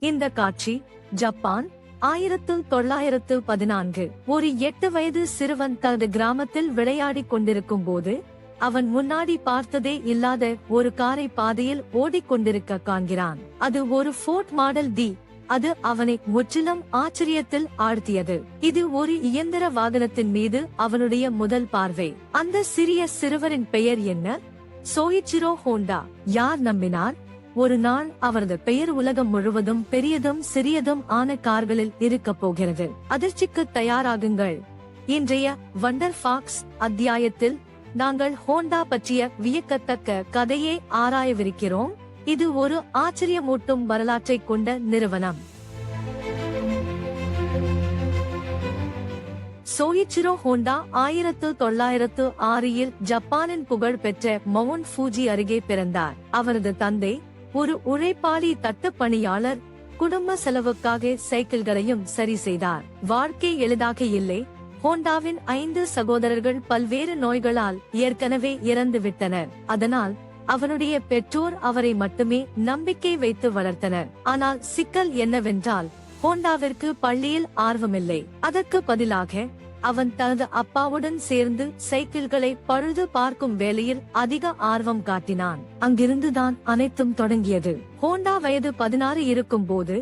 இந்த காட்சி ஜப்பான் 1914. ஒரு 8 வயது சிறுவன் தனது கிராமத்தில் விளையாடிக் கொண்டிருக்கும் போது அவன் முன்னாடி பார்த்ததே இல்லாத ஒரு காரை பாதையில் ஓடிக்கொண்டிருக்க காண்கிறான். அது ஒரு ஃபோர்ட் மாடல் டி. அது அவனை முற்றிலும் ஆச்சரியத்தில் ஆழ்த்தியது. இது ஒரு இயந்திர வாகனத்தின் மீது அவனுடைய முதல் பார்வை. அந்த சிறிய சிறுவரின் பெயர் என்ன? சோயிச்சிரோ ஹோண்டா. யார் நம்பினார்? ஒரு நாள் அவரது பெயர் உலகம் முழுவதும் பெரியதும் சிறியதும் ஆன கார்களில் இருக்க போகிறது. அதிர்ச்சிக்கு தயாராகுங்கள். இன்றைய வண்டர் ஃபாக்ஸ் அத்தியாயத்தில் நாங்கள் ஹோண்டா பற்றிய வியக்கத்தக்க கதையை ஆராயவிருக்கிறோம். இது ஒரு ஆச்சரியமூட்டும் வரலாற்றை கொண்ட நிறுவனம். சோயிச்சிரோ ஹோண்டா 1906 ஜப்பானின் புகழ் பெற்ற மவுண்ட் ஃபூஜி அருகே பிறந்தார். அவரது தந்தை ஒரு உழைப்பாளி தட்டுப் பணியாளர். குடும்ப செலவுக்காக சைக்கிள்களையும் சரி செய்தார். வாழ்க்கை எளிதாக இல்லை. ஹோண்டாவின் 5 சகோதரர்கள் பல்வேறு நோய்களால் ஏற்கனவே இறந்துவிட்டனர். அதனால் அவனுடைய பெற்றோர் அவரை மட்டுமே நம்பிக்கை வைத்து வளர்த்தனர். ஆனால் சிக்கல் என்னவென்றால் ஹோண்டாவிற்கு பள்ளியில் ஆர்வமில்லை. அதற்கு பதிலாக அவன் தனது அப்பாவுடன் சேர்ந்து சைக்கிள்களை பழுது பார்க்கும் வேலையில் அதிக ஆர்வம் காட்டினான். அங்கிருந்துதான் அனைத்தும் தொடங்கியது. ஹோண்டா வயது 16 இருக்கும் போது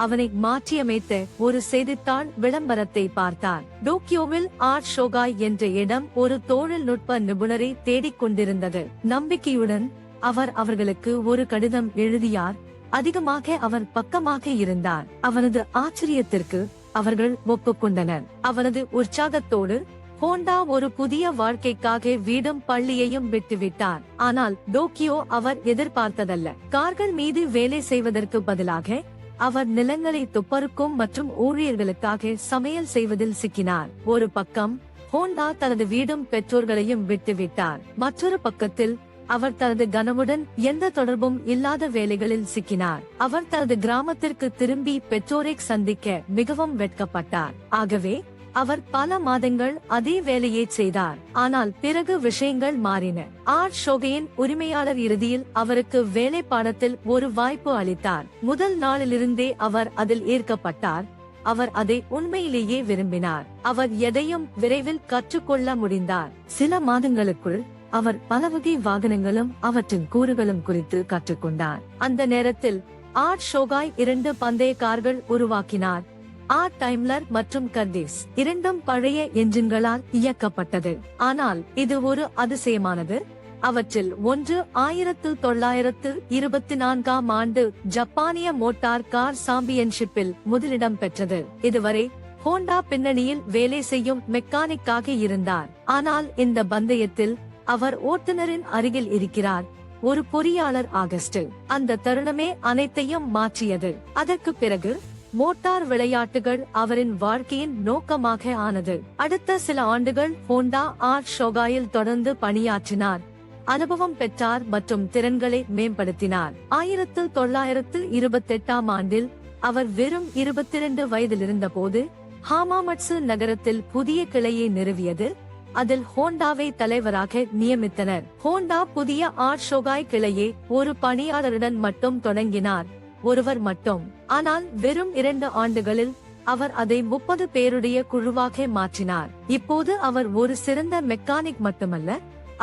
அவனை மாற்றியமைத்த ஒரு செய்தித்தாள் விளம்பரத்தை பார்த்தார். டோக்கியோவில் ஆர்ட் ஷோகாய் என்ற இடம் ஒரு தொழில்நுட்ப நிபுணரை தேடிக் கொண்டிருந்தது. நம்பிக்கையுடன் அவர் அவர்களுக்கு ஒரு கடிதம் எழுதியார். அதிகமாக அவர் பக்கமாக இருந்தார். அவனது ஆச்சரியத்திற்கு அவர்கள் ஒப்புக்கொண்டனர். அவனது உற்சாகத்தோடு ஹோண்டா ஒரு புதிய வாழ்க்கைக்காக வீடும் பள்ளியையும் விட்டுவிட்டார். ஆனால் டோக்கியோ அவர் எதிர்பார்த்ததல்ல. கார்கள் மீது வேலை செய்வதற்கு பதிலாக அவர் நிலங்களை துப்பறுக்கும் மற்றும் ஊழியர்களுக்காக சமையல் செய்வதில் சிக்கினார். ஒரு பக்கம் ஹோண்டா தனது வீடும் பெற்றோர்களையும் விட்டுவிட்டார். மற்றொரு பக்கத்தில் அவர் தனது கனவுடன் எந்த தொடர்பும் இல்லாத வேலைகளில் சிக்கினார். அவர் தனது கிராமத்திற்கு திரும்பி பெற்றோரை சந்திக்க மிகவும் வெட்கப்பட்டார். ஆகவே அவர் பல மாதங்கள் அதே வேலையை செய்தார். ஆனால் பிறகு விஷயங்கள் மாறின. ஆர்ட் ஷோகையின் உரிமையாளர் இறுதியில் அவருக்கு வேலை பாடத்தில் ஒரு வாய்ப்பு அளித்தார். முதல் நாளிலிருந்தே அவர் அதில் ஈர்க்கப்பட்டார். அவர் அதை உண்மையிலேயே விரும்பினார். அவர் எதையும் விரைவில் கற்றுக்கொள்ள முடிந்தார். சில மாதங்களுக்குள் அவர் பலவகை வாகனங்களும் அவற்றின் கூறுகளும் குறித்து கற்றுக்கொண்டார். அந்த நேரத்தில் ஆர்ட் ஷோகாய் 2 பந்தய கார்கள் உருவாக்கினார். ஆர்ட் டைம்லர் மற்றும் கர்டிஸ் இரண்டும் பழைய என்ஜின்களால் இயக்கப்பட்டது. ஆனால் இது ஒரு அதிசயமானது. அவற்றில் ஒன்று 1924 ஜப்பானிய மோட்டார் கார் சாம்பியன்ஷிப்பில் முதலிடம் பெற்றது. இதுவரை ஹோண்டா பின்னணியில் வேலை செய்யும் மெக்கானிக்காக இருந்தார். ஆனால் இந்த பந்தயத்தில் அவர் ஓட்டுநரின் அருகில் இருக்கிறார். ஒரு பொறியாளர். ஆகஸ்ட் அந்த தருணமே அனைத்தையும் மாற்றியது. அதற்கு பிறகு மோட்டார் விளையாட்டுகள் அவரின் வாழ்க்கையின் நோக்கமாக ஆனது. அடுத்த சில ஆண்டுகள் ஹோண்டா ஆர்ட் ஷோகாயில் தொடர்ந்து பணியாற்றினார். அனுபவம் பெற்றார் மற்றும் திறன்களை மேம்படுத்தினார். 1928 அவர் வெறும் 22 வயதிலிருந்த போது ஹாமாமட்சு நகரத்தில் புதிய கிளையை நிறுவியது. அதில் ஹோண்டாவை தலைவராக நியமித்தனர். ஹோண்டா புதிய ஆர்ட் ஷோகாய் கிளையை ஒரு பணியாளருடன் மட்டும் தொடங்கினார். ஒருவர் மட்டும். ஆனால் வெறும் 2 ஆண்டுகளில் அவர் அதை 30 பேருடைய குழுவாக மாற்றினார். இப்போது அவர் ஒரு சிறந்த மெக்கானிக் மட்டுமல்ல,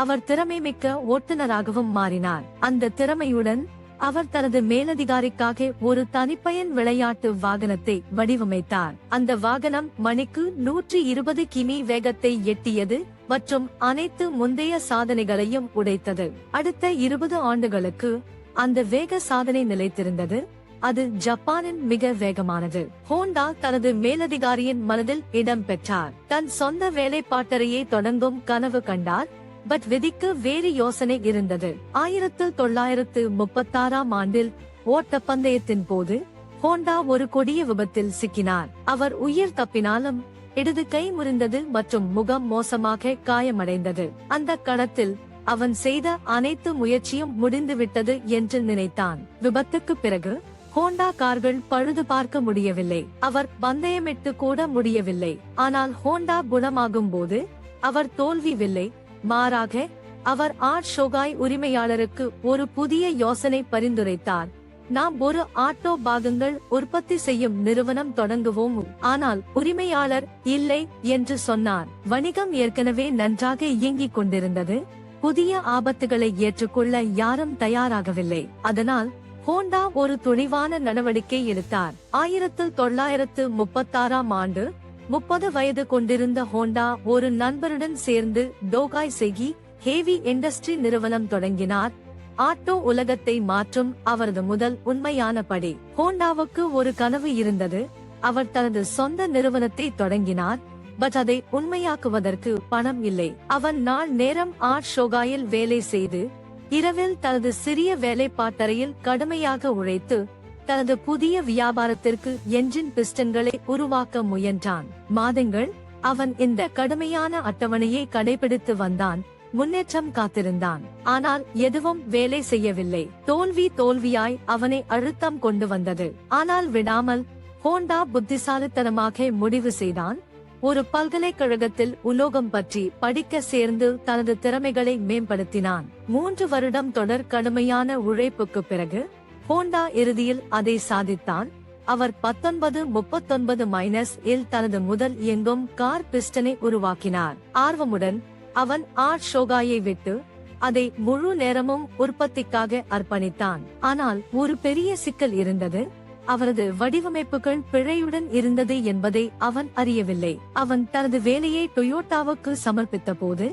அவர் திறமைமிக்க ஓட்டுநராகவும் மாறினார். அந்த திறமையுடன் அவர் தனது மேலதிகாரிக்காக ஒரு தனிப்பயன் விளையாட்டு வாகனத்தை வடிவமைத்தார். அந்த வாகனம் மணிக்கு 120 கிமி வேகத்தை எட்டியது மற்றும் அனைத்து முந்தைய சாதனைகளையும் உடைத்தது. அடுத்த 20 ஆண்டுகளுக்கு அந்த வேக சாதனை நிலைத்திருந்தது. அது ஜப்பானின் மிக வேகமானது. ஹோண்டா தனது மேலதிகாரியின் மனதில் இடம் பெற்றார். தன் சொந்த வேலைப்பாட்டறையை தொடங்கும் கனவு கண்டார். பட் விதிக்கு வேறு யோசனை இருந்தது. 1936 ஓட்டப்பந்தயத்தின் போது ஹோண்டா ஒரு கொடிய விபத்தில் சிக்கினார். அவர் உயிர் தப்பினாலும் இடது கை முறிந்தது மற்றும் முகம் மோசமாக காயமடைந்தது. அந்த கணத்தில் அவன் செய்த அனைத்து முயற்சியும் முடிந்துவிட்டது என்று நினைத்தான். விபத்துக்கு பிறகு ஹோண்டா கார்கள் பழுது பார்க்க முடியவில்லை. அவர் பந்தயமிட்டு கூட முடியவில்லை. ஆனால் ஹோண்டா குணமாகும் போது அவர் தோல்வியில்லை. மாறாக அவர் ஆர்ட் ஷோகாய் உரிமையாளருக்கு ஒரு புதிய யோசனை பரிந்துரைத்தார். நாம் ஒரு ஆட்டோ பாகங்கள் உற்பத்தி செய்யும் நிறுவனம் தொடங்குவோம், ஆனால் உரிமையாளர் இல்லை என்று சொன்னார். வணிகம் ஏற்கனவே நன்றாக இயங்கிக் கொண்டிருந்தது. புதிய ஆபத்துகளை ஏற்றுக்கொள்ள யாரும் தயாராகவில்லை. அதனால் ஹோண்டா ஒரு துணிவான நடவடிக்கை எடுத்தார். 1936ஆம் ஆண்டு 30 வயது கொண்டிருந்த ஹோண்டா ஒரு நண்பருடன் சேர்ந்து டோகாய் செகி ஹேவி இண்டஸ்ட்ரி நிறுவனம் தொடங்கினார். ஆட்டோ உலகத்தை மாற்றும் அவரது முதல் உண்மையான படி. ஹோண்டாவுக்கு ஒரு கனவு இருந்தது. அவர் தனது சொந்த நிறுவனத்தை தொடங்கினார். பட் அதை உண்மையாக்குவதற்கு பணம் இல்லை. அவன் நாள் நேரம் ஷோகாயில் வேலை செய்து இரவில் தனது சிறிய வேலைப்பாட்டறையில் கடுமையாக உழைத்து தனது புதிய வியாபாரத்திற்கு என்ஜின் பிஸ்டன்களை உருவாக்க முயன்றான். மாதங்கள் அவன் இந்த கடுமையான அட்டவணையை கடைபிடித்து வந்தான். முன்னேற்றம் காத்திருந்தான். ஆனால் எதுவும் வேலை செய்யவில்லை. தோல்வியாய் அவனை அழுத்தம் கொண்டு வந்தது. ஆனால் விடாமல் ஹோண்டா புத்திசாலித்தனமாக முடிவு செய்தான். ஒரு பல்கலைக்கழகத்தில் உலோகம் பற்றி படிக்க சேர்ந்து தனது திறமைகளை மேம்படுத்தினான். 3 வருடம் தொடர் கடுமையான உழைப்புக்கு பிறகு ஹோண்டா இறுதியில் அதை சாதித்தான். அவர் 1939 இல் தனது முதல் இயங்கும் கார் பிஸ்டனை உருவாக்கினார். ஆர்வமுடன் அவன் ஷோகாயை விட்டு அதை முழு நேரமும் உற்பத்திக்காக அர்ப்பணித்தான். ஆனால் ஒரு பெரிய சிக்கல் இருந்தது. அவரது வடிவமைப்புகள் பிழையுடன் இருந்தது என்பதை அவன் அறியவில்லை. அவன் தனது வேலையை டொயோட்டாவுக்கு சமர்ப்பித்த போது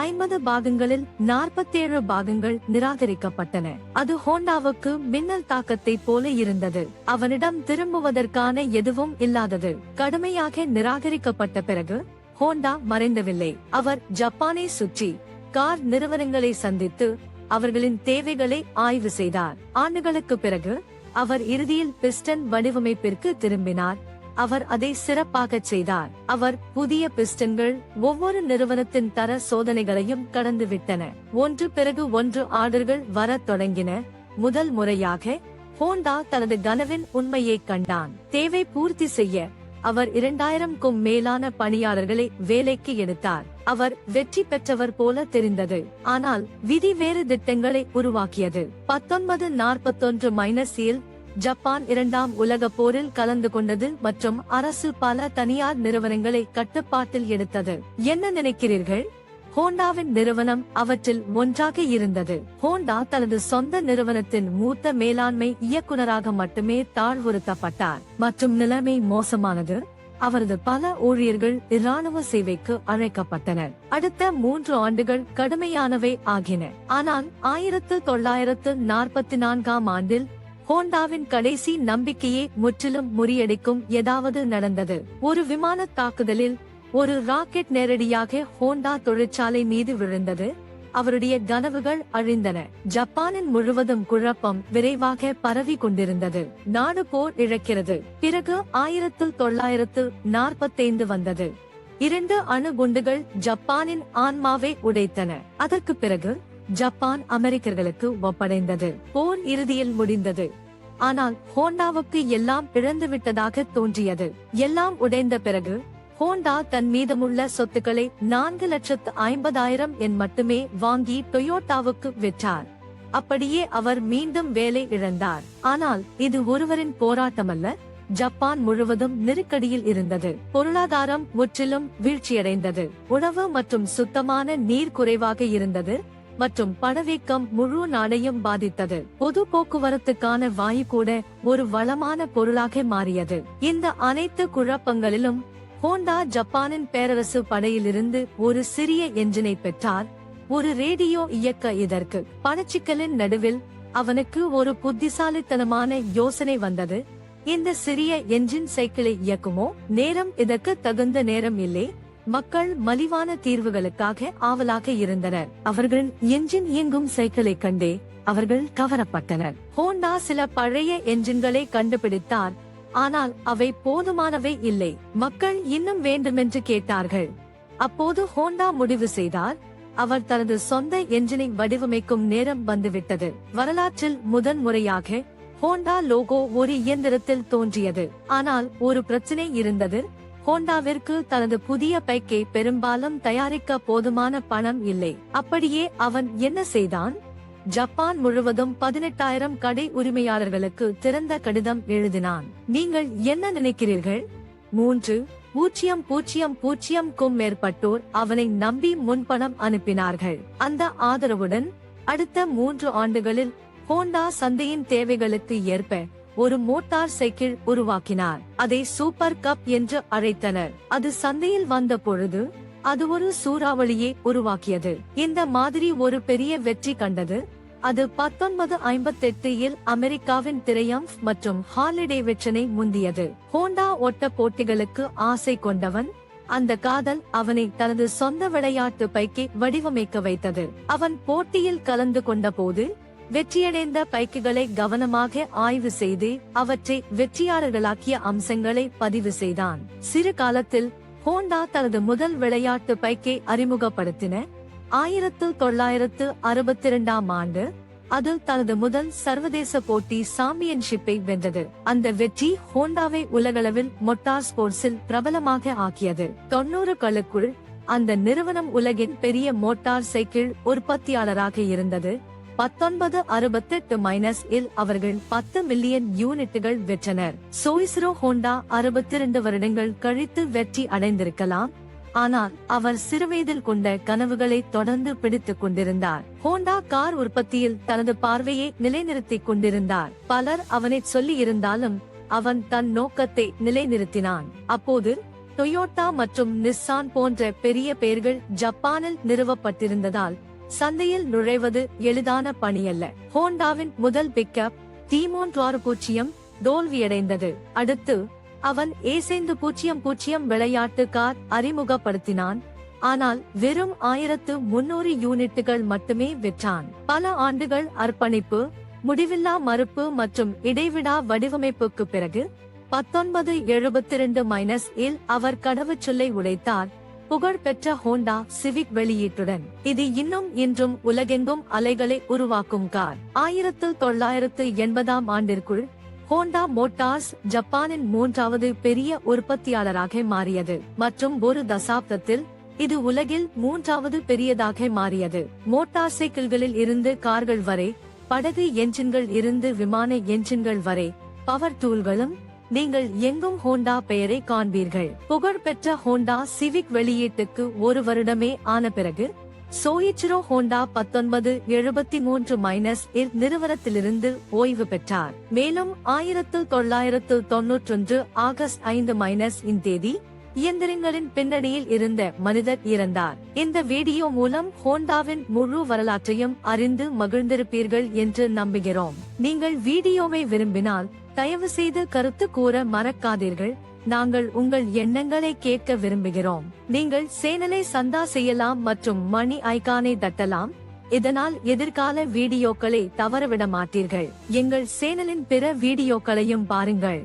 50 பாகங்களில் 47 பாகங்கள் நிராகரிக்கப்பட்டன. அது ஹோண்டாவுக்கு மின்னல் தாக்கத்தை போல இருந்தது. அவனிடம் திரும்புவதற்கான எதுவும் இல்லாதது. கடுமையாக நிராகரிக்கப்பட்ட பிறகு ஹோண்டா மறைந்தவில்லை. அவர் ஜப்பானை சுற்றி கார் நிறுவனங்களை சந்தித்து அவர்களின் தேவைகளை ஆய்வு செய்தார். ஆண்டுகளுக்கு பிறகு அவர் இறுதியில் பிஸ்டன் வடிவமைப்பிற்கு திரும்பினார். அவர் அதை சிறப்பாகச் செய்தார். அவர் புதிய பிஸ்டன்கள் ஒவ்வொரு நிறுவனத்தின் தர சோதனைகளையும் கடந்துவிட்டன. ஒன்று பிறகு ஒன்று ஆர்டர்கள் வரத் தொடங்கின. முதல் முறையாக ஹோண்டா தனது கனவின் உண்மையை கண்டான். தேவை பூர்த்தி செய்ய அவர் 2000க்கும் மேலான பணியாளர்களை வேலைக்கு எடுத்தார். அவர் வெற்றி பெற்றவர் போல தெரிந்தது. ஆனால் விதி வேறு திட்டங்களை உருவாக்கியது. 1941 இல் ஜப்பான் 2ஆம் உலகப் போரில் கலந்து கொண்டது மற்றும் அரசு பல தனியார் நிறுவனங்களை கட்டுப்பாட்டில் எடுத்தது. என்ன நினைக்கிறீர்கள்? ஹோண்டாவின் நிறுவனம் அவற்றில் ஒன்றாக இருந்தது. ஹோண்டா தனது சொந்த நிறுவனத்தின் மூத்த மேலாண்மை இயக்குநராக மட்டுமே தாழ்வுறுத்தப்பட்டார். மற்றும் நிலைமை மோசமானது. அவரது பல ஊழியர்கள் இராணுவ சேவைக்கு அழைக்கப்பட்டனர். அடுத்த 3 ஆண்டுகள் கடுமையானவை ஆகின. ஆனால் 1944ஆம் ஆண்டில் ஹோண்டாவின் கடைசி நம்பிக்கையை முற்றிலும் முறியடிக்கும் ஏதாவது நடந்தது. ஒரு விமான தாக்குதலில் ஒரு ராக்கெட் நேரடியாக ஹோண்டா தொழிற்சாலை மீது விழுந்தது. அவருடைய கனவுகள் அழிந்தன. ஜப்பானின் முழுவதும் குழப்பம் விரைவாக பரவி கொண்டிருந்தது. நாடு போர் இழக்கிறது. பிறகு 1945 வந்தது. 2 அணு குண்டுகள் ஜப்பானின் ஆன்மாவை உடைத்தன. அதற்கு பிறகு ஜப்பான் அமெரிக்கர்களுக்கு ஒப்படைந்தது. போர் இறுதியில் முடிந்தது. ஆனால் ஹோண்டாவுக்கு எல்லாம் இழந்துவிட்டதாக தோன்றியது. எல்லாம் உடைந்த பிறகு ஹோண்டா தன் மீதமுள்ள சொத்துக்களை 4,50,000 மட்டுமே வாங்கி டொயோட்டாவுக்கு விற்றார். அப்படியே அவர் மீண்டும் வேலை இழந்தார். ஆனால் இது ஒருவரின் போராட்டமல்ல. ஜப்பான் முழுவதும் நெருக்கடியில் இருந்தது. பொருளாதாரம் முற்றிலும் வீழ்ச்சியடைந்தது. உணவு மற்றும் சுத்தமான நீர் குறைவாக இருந்தது மற்றும் பணவீக்கம் முழு நாடையும் பாதித்தது. பொது போக்குவரத்துக்கான வாயு கூட ஒரு வளமான பொருளாக மாறியது. இந்த அனைத்து குழப்பங்களிலும் ஹோண்டா ஜப்பானின் பேரரசு படையிலிருந்து ஒரு சிறிய என்ஜினை பெற்றார். ஒரு ரேடியோ இயக்க இதற்கு பணச்சிக்கலின் நடுவில் அவனுக்கு ஒரு புத்திசாலித்தனமான யோசனை வந்தது. இந்த சிறிய என்ஜின் சைக்கிளை இயக்குமோ? நேரம் இதற்கு தகுந்த நேரம் இல்லை. மக்கள் மலிவான தீர்வுகளுக்காக ஆவலாக இருந்தனர். அவர்கள் என்ஜின் இயங்கும் சைக்கிளை கண்டே அவர்கள் கவரப்பட்டனர். ஹோண்டா சில பழைய என்ஜின்களை கண்டுபிடித்தார். ஆனால் அவை போதுமானவை இல்லை. மக்கள் இன்னும் வேண்டுமென்று கேட்டார்கள். அப்போது ஹோண்டா முடிவு செய்தார். அவர் தனது சொந்த என்ஜினை வடிவமைக்கும் நேரம் வந்துவிட்டது. வரலாற்றில் முதன் முறையாக ஹோண்டா லோகோ ஒரு இயந்திரத்தில் தோன்றியது. ஆனால் ஒரு பிரச்சனை இருந்தது. ஹோண்டாவிற்கு தனது புதிய பைக்கை பெரும்பாலும் தயாரிக்க போதுமான பணம் இல்லை. அப்படியே அவன் என்ன செய்தான்? ஜப்பான் முழுவதும் 18,000 கடை உரிமையாளர்களுக்கு திறந்த கடிதம் எழுதினான். நீங்கள் என்ன நினைக்கிறீர்கள்? 3,000க்கும் மேற்பட்டோர் அவனை நம்பி முன்பணம் அனுப்பினார்கள். அந்த ஆதரவுடன் அடுத்த 3 ஆண்டுகளில் ஹோண்டா சந்தையின் தேவைகளுக்கு ஏற்ப ஒரு மோட்டார் சைக்கிள் உருவாக்கினார். அதை சூப்பர் கப் என்று அழைத்தனர். அது சந்தையில் வந்த பொழுது அது ஒரு சூறாவளியை உருவாக்கியது. இந்த மாதிரி ஒரு பெரிய வெற்றி கண்டது. அது 1958இல் அமெரிக்காவின் திரையம்ப் மற்றும் ஹார்லி டேவிட்சனை முந்தியது. ஹோண்டா ஓட்ட போட்டிகளுக்கு ஆசை கொண்டவன். அந்த காதல் அவனை தனது சொந்த விளையாட்டு பைக்கை வடிவமைக்க வைத்தது. அவன் போட்டியில் கலந்து கொண்ட போது வெற்றியடைந்த பைக்குகளை கவனமாக ஆய்வு செய்து அவற்றை வெற்றியாளர்களாக்கிய அம்சங்களை பதிவு செய்தான். சிறு காலத்தில் ஹோண்டா தனது முதல் விளையாட்டு பைக்கை அறிமுகப்படுத்தின 1962ஆம் ஆண்டு. அது தனது முதல் சர்வதேச போட்டி சாம்பியன்ஷிப்பை வென்றது. அந்த வெற்றி ஹோண்டாவை உலகளவில் மோட்டார் ஸ்போர்ட்ஸில் பிரபலமாக ஆக்கியது. 90களுக்குள் அந்த நிறுவனம் உலகின் பெரிய மோட்டார் சைக்கிள் உற்பத்தியாளராக இருந்தது. 1968-இல் அவர்கள் 10 மில்லியன் யூனிட்டுகள் வெற்றனர். சோயிசுரோ ஹோண்டா 62 வருடங்கள் கழித்து வெற்றி அடைந்திருக்கலாம். ஆனால் அவர் சிறுவயதில் கொண்ட கனவுகளை தொடர்ந்து பிடித்துக் கொண்டிருந்தார். ஹோண்டா கார் உற்பத்தியில் தனது பார்வையை நிலைநிறுத்திக் கொண்டிருந்தார். பலர் அவனை சொல்லி இருந்தாலும் அவன் தன் நோக்கத்தை நிலைநிறுத்தினான். அப்போது டொயோட்டா மற்றும் நிஸ்ஸான் போன்ற பெரிய பெயர்கள் ஜப்பானில் நிறுவப்பட்டிருந்ததால் சந்தையில் நுழைவது எளிதான பணியல்ல. ஹோண்டாவின் முதல் பிக்கப் T360 தோல்வியடைந்தது. அடுத்து அவன் A500 விளையாட்டு கார் அறிமுகப்படுத்தினான். ஆனால் வெறும் 1300 யூனிட்டுகள் மட்டுமே விற்றான். பல ஆண்டுகள் அர்ப்பணிப்பு, முடிவில்லா மறுப்பு மற்றும் இடைவிடா வடிவமைப்புக்கு பிறகு 1972-இல் அவர் கடவுச்சொல்லை உடைத்தார். புகழ்பெற்ற ஹோண்டா சிவிக் வெளியீட்டுடன் இது இன்னும் இன்றும் உலகெங்கும் அலைகளை உருவாக்கும் கார். 1980ஆம் ஆண்டிற்குள் ஹோண்டா மோட்டார்ஸ் ஜப்பானின் 3வது பெரிய உற்பத்தியாளராக மாறியது மற்றும் ஒரு தசாப்தத்தில் இது உலகில் 3வது பெரியதாக மாறியது. மோட்டார் சைக்கிள்களில் இருந்து கார்கள் வரை, படகு என்ஜின்கள் இருந்து விமான என்ஜின்கள் வரை, பவர் டூல்களும் நீங்கள் எங்கும் ஹோண்டா பெயரை காண்பீர்கள். புகழ்பெற்ற ஹோண்டா சிவிக் வெளியீட்டுக்கு ஒரு வருடமே ஆன பிறகு சோயிச்சுரோ ஹோண்டா 1973-இல் நிறுவனத்திலிருந்து ஓய்வு பெற்றார். மேலும் 1991 ஆகஸ்ட் 5-இன் தேதி இயந்திரங்களின் பின்னணியில் இருந்த மனிதர் இறந்தார். இந்த வீடியோ மூலம் ஹோண்டாவின் முழு வரலாற்றையும் அறிந்து மகிழ்ந்திருப்பீர்கள் என்று நம்புகிறோம். நீங்கள் வீடியோவை விரும்பினால் தயவு செய்து கருத்து கூற மறக்காதீர்கள். நாங்கள் உங்கள் எண்ணங்களை கேட்க விரும்புகிறோம். நீங்கள் சேனலை சந்தா செய்யலாம் மற்றும் மணி ஐகானை தட்டலாம். இதனால் எதிர்கால வீடியோக்களை தவறவிட மாட்டீர்கள். எங்கள் சேனலின் பிற வீடியோக்களையும் பாருங்கள்.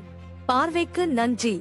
பார்வைக்கு நன்றி.